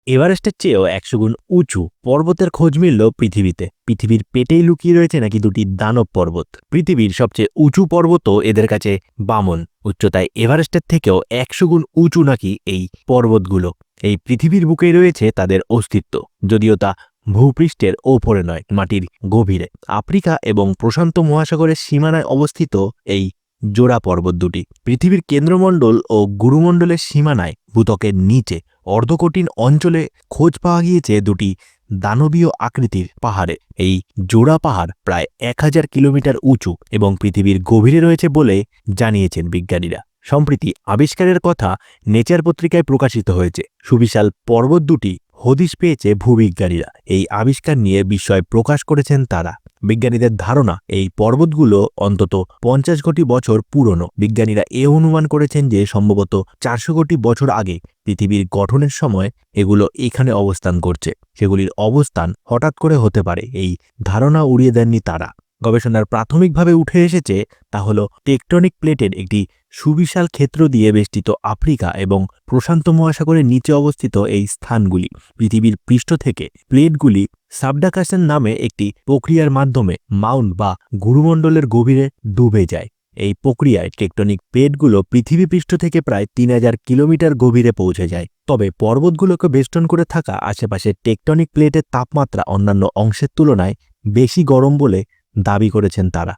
এভারেস্টের চেয়েও ১০০ গুণ উঁচু পর্বতের খোঁজ মিলল পৃথিবীতে। পৃথিবীর পেটেই লুকিয়ে রয়েছে নাকি দুটি দানব পর্বত। পৃথিবীর সবচেয়ে উঁচু পর্বতও এদের কাছে বামন। উচ্চতায় এভারেস্টের থেকেও ১০০ গুণ উঁচু নাকি এই পর্বতগুলো। এই পৃথিবীর বুকেই রয়েছে তাদের অস্তিত্ব, যদিও তা ভূপৃষ্ঠের ওপরে নয়, মাটির গভীরে। আফ্রিকা এবং প্রশান্ত মহাসাগরের সীমানায় অবস্থিত এই জোড়া পর্বত দুটি পৃথিবীর কেন্দ্রমণ্ডল ও গুরুমণ্ডলের সীমানায় ভূত্বকের নিচে অর্ধকঠিন অঞ্চলে খোঁজ পাওয়া গিয়েছে দুটি দানবীয় আকৃতির পাহাড়ে। এই জোড়া পাহাড় প্রায় ১০০০ কিলোমিটার উঁচু এবং পৃথিবীর গভীরে রয়েছে বলে জানিয়েছেন বিজ্ঞানীরা। সম্প্রতি আবিষ্কারের কথা নেচার পত্রিকায় প্রকাশিত হয়েছে। সুবিশাল পর্বত দুটি হদিশ পেয়েছে ভূবিজ্ঞানীরা। এই আবিষ্কার নিয়ে বিস্ময় প্রকাশ করেছেন তারা। বিজ্ঞানীদের ধারণা, এই পর্বতগুলো অন্তত ৫০ কোটি বছর পুরনো। বিজ্ঞানীরা অনুমান করেছেন যে সম্ভবত ৪০০ কোটি বছর আগে পৃথিবীর গঠনের সময় এগুলো এখানে অবস্থান করছে। সেগুলির অবস্থান হঠাৎ করে হতে পারে, এই ধারণা উড়িয়ে দেননি তারা। গবেষণার প্রাথমিকভাবে উঠে এসেছে তা হল টেকটনিক প্লেটের একটি সুবিশাল ক্ষেত্র দিয়ে বেষ্টিত আফ্রিকা এবং প্রশান্ত মহাসাগরের নিচে অবস্থিত এই স্থানগুলি। পৃথিবীর পৃষ্ঠ থেকে প্লেটগুলি সাবডাকাশন নামে একটি প্রক্রিয়ার মাধ্যমে মাউন্ট বা গুরুমণ্ডলের গভীরে ডুবে যায়। এই প্রক্রিয়ায় টেকটনিক প্লেটগুলো পৃথিবী পৃষ্ঠ থেকে প্রায় ৩০০০ কিলোমিটার গভীরে পৌঁছে যায়। তবে পর্বতগুলোকে বেষ্টন করে থাকা আশেপাশের টেকটনিক প্লেটের তাপমাত্রা অন্যান্য অংশের তুলনায় বেশি গরম বলে দাবি করেছেন তারা।